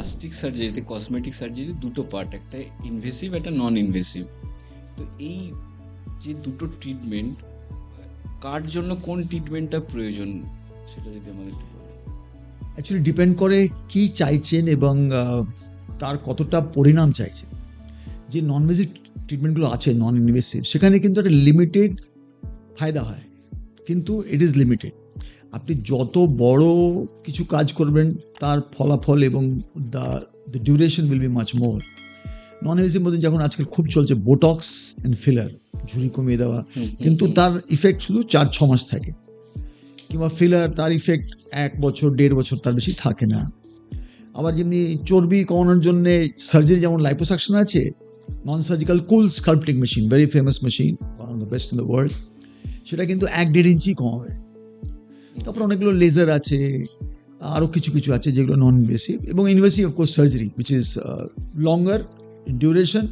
Plastic সার্জারিতে, cosmetic সার্জারিতে দুটো part, একটা invasive, একটা নন ইনভেসিভ। তো এই যে দুটো ট্রিটমেন্ট, কার জন্য কোন ট্রিটমেন্টটা প্রয়োজন সেটা যদি আমাদের একটু বলেন। অ্যাকচুয়ালি ডিপেন্ড করে কি চাইছেন এবং তার কতটা পরিণাম চাইছেন। যে নন ইনভেসিভ ট্রিটমেন্টগুলো আছে, নন ইনভেসিভ, সেখানে কিন্তু একটা লিমিটেড ফায়দা হয়, কিন্তু ইট ইজ লিমিটেড। আপনি যত বড় কিছু কাজ করবেন তার ফলাফল এবং the duration will be much more. Non invasive মধ্যে যখন আজকাল খুব চলছে বোটক্স অ্যান্ড ফিলার, ঝুড়ি কমিয়ে দেওয়া, কিন্তু তার ইফেক্ট শুধু 4-6 মাস থাকে। কিংবা ফিলার, তার ইফেক্ট 1 বছর 1.5 বছর, তার বেশি থাকে না। আবার যেমনি চর্বি কমানোর জন্য সার্জারি, যেমন লাইপোসাকশন আছে, non surgical cool sculpting machine, very famous machine, one of the best in the world, সেটা কিন্তু 1-1.5 ইঞ্চি কমাবে। তারপর অনেকগুলো লেজার আছে, আরও কিছু কিছু আছে যেগুলো নন ইনভেসিভ। এবং invasive of course surgery which is longer in duration,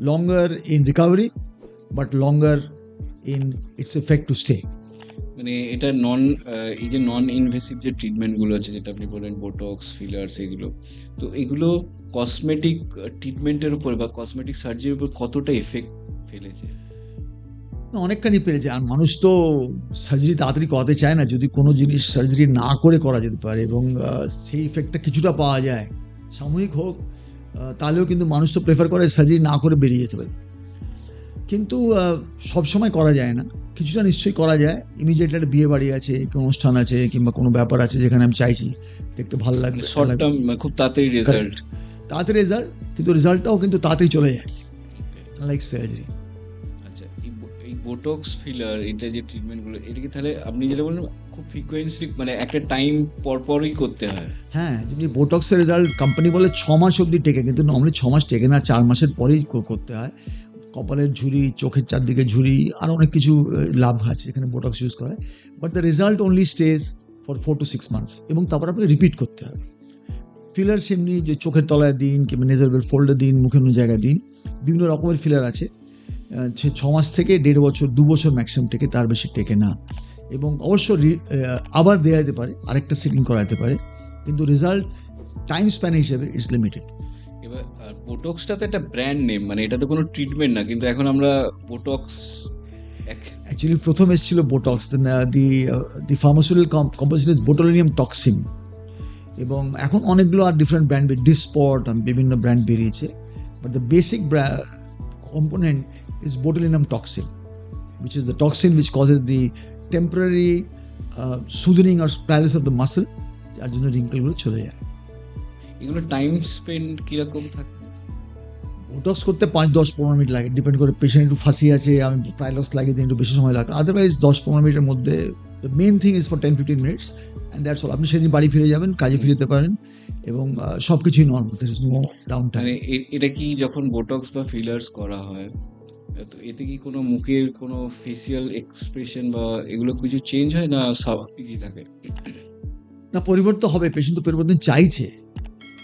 longer in recovery, but longer in it's effect to stay. মানে এটা এই যে নন ইনভেসিভ যে ট্রিটমেন্টগুলো আছে, যেটা আপনি বলেন বোটক্স, ফিলার্স, এগুলো, তো এগুলো কসমেটিক ট্রিটমেন্টের উপর বা কসমেটিক সার্জারির উপর কতটা এফেক্ট ফেলেছে? অনেকখানি পেরে যায়। আর মানুষ তো সার্জারি তাড়াতাড়ি করাতে চায় না। যদি কোনো জিনিস সার্জারি না করে করা যেতে পারে এবং সেই ইফেক্টটা কিছুটা পাওয়া যায়, সাময়িক হোক, তাহলেও কিন্তু মানুষ তো প্রেফার করে সার্জারি না করে বেরিয়ে যেতে পারে। কিন্তু সবসময় করা যায় না, কিছুটা নিশ্চয়ই করা যায়। ইমিডিয়েটলি একটা বিয়ে বাড়ি আছে, কোনো অনুষ্ঠান আছে, কিংবা কোনো ব্যাপার আছে যেখানে আমি চাইছি দেখতে ভালো লাগবে, শর্ট টার্ম, খুব তাড়াতাড়ি রেজাল্ট, তাড়াতাড়ি রেজাল্ট, কিন্তু রেজাল্টটাও কিন্তু তাড়াতাড়ি চলে যায়, লাইক সার্জারি। আচ্ছা, এই বোটক্স, ফিলার, এটা যে ট্রিটমেন্টগুলো, এটা কি তাহলে আপনি যেটা বললেন খুব ফ্রিকোয়েন্সলি, মানে একটা টাইম পরপরই করতে হয়? হ্যাঁ, যেমনি বোটক্সের রেজাল্ট কোম্পানি বলে 6 মাস অবধি টেকে, কিন্তু নর্মালি 6 মাস টেকে না, 4 মাসের পরেই করতে হয়। কপালের ঝুরি, চোখের চারদিকে ঝুরি, আর অনেক কিছু লাভ আছে যেখানে বোটক্স ইউজ করা হয়। But the result only stage for 4 to 6 months, এবং তারপর আপনাকে রিপিট করতে হবে। ফিলার সেমনি, যে চোখের তলায় দিন কিংবা নেজাল বেল ফোল্ডে দিন, মুখের অন্য জায়গায় দিন, বিভিন্ন রকমের ফিলার আছে। সে 6 মাস থেকে 1.5 বছর, 2 বছর ম্যাক্সিমাম টেকে, তার বেশি টেকে না। এবং অবশ্য আবার দেওয়া যেতে পারে, আরেকটা সিটিং করা যেতে পারে, কিন্তু রেজাল্ট টাইম স্প্যান হিসেবে ইটস লিমিটেড। এবার বোটক্সটা তো একটা ব্র্যান্ড নেম, মানে এটা তো কোনো ট্রিটমেন্ট না, কিন্তু এখন আমরা বোটক্স অ্যাকচুয়ালি প্রথম এসেছিল botox, the pharmaceutical composition is botulinum toxin, এবং এখন অনেকগুলো আর ডিফারেন্ট ব্র্যান্ড, ডিসপট, বিভিন্ন ব্র্যান্ড বেরিয়েছে। But the basic component is botulinum toxin, which is the toxin which causes the temporary soothing or paralysis of the muscle, যার জন্য রিঙ্কেলগুলো চলে যায়। এগুলো টাইম স্পেন্ড কিরকম থাকে? বোটক্স করতে 5-10-15 মিনিট লাগে, ডিপেন্ড করে পেশেন্ট একটু ফাঁসি আছে, আমি প্রাইলক্স লাগিয়ে দিই, একটু বেশি সময় লাগে। আদারওয়াইজ 10-15 মিনিটের মধ্যে। The main thing is for 10-15 minutes and that's all. আপনি সেদিন বাড়ি ফিরে যাবেন, কাজে ফিরে যেতে পারেন, এবং সব কিছুই normal, there is no down time. মানে এটা কি যখন বোটক্স বা ফিলার্স করা হয়, তো এতে কি কোনো মুখের কোনো ফেসিয়াল এক্সপ্রেশন বা এগুলো কিছু চেঞ্জ হয়, না স্বাভাবিকই থাকে? না, পরিবর্তন হবে, পেশেন্ট তো পরিবর্তন চাইছে,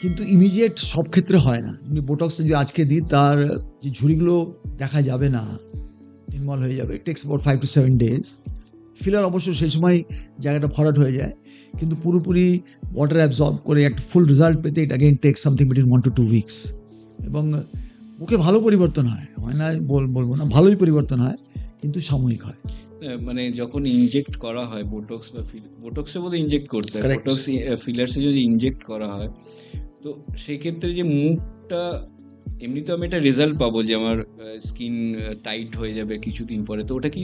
কিন্তু ইমিডিয়েট সব ক্ষেত্রে হয় না। বোটক্স যদি আজকে দিই, তার যে ঝুড়িগুলো দেখা যাবে না, ইনভলভ হয়ে যাবে, it takes about 5 to 7 days। Filler অবশ্য সেই সময় জায়গাটা ভরাট হয়ে যায়, কিন্তু পুরোপুরি ওয়াটার অ্যাবজর্ব করে একটা ফুল রেজাল্ট পেতে it again takes something between 1 to 2 weeks। এবং মুখে ভালো পরিবর্তন হয় না বলবো না, ভালোই পরিবর্তন হয়, কিন্তু সাময়িক হয়। মানে যখন ইনজেক্ট করা হয় বোটক্স বা বোটক্সে বোধহয় ইনজেক্ট করতে হয়, Correct. বোটক্স ফিলার্সে যদি ইনজেক্ট করা হয়, তো সেই ক্ষেত্রে যে মুখটা, এমনি তো আমি একটা রেজাল্ট পাবো যে আমার স্কিন টাইট হয়ে যাবে কিছুদিন পরে, তো ওটা কি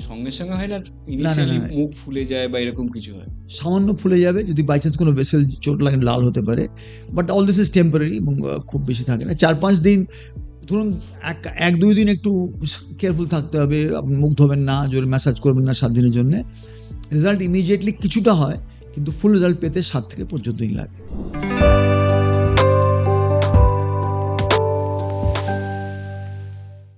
সঙ্গে সঙ্গে হয় না? ইনিশিয়ালি মুখ ফুলে যায় বা এরকম কিছু হয়? সামান্য ফুলে যাবে, যদি বাই চান্স কোনো ভেসেল চোট লাগে লাল হতে পারে, but all this is temporary, এবং খুব বেশি থাকে না। 4-5 দিন, ধরুন 1-2 দিন একটু কেয়ারফুল থাকতে হবে, আপনি মুখ ধোবেন না, জোরে ম্যাসাজ করবেন না 7 দিনের জন্য। রেজাল্ট ইমিডিয়েটলি কিছুটা হয়, কিন্তু ফুল রেজাল্ট পেতে 7 থেকে 15 দিন লাগে।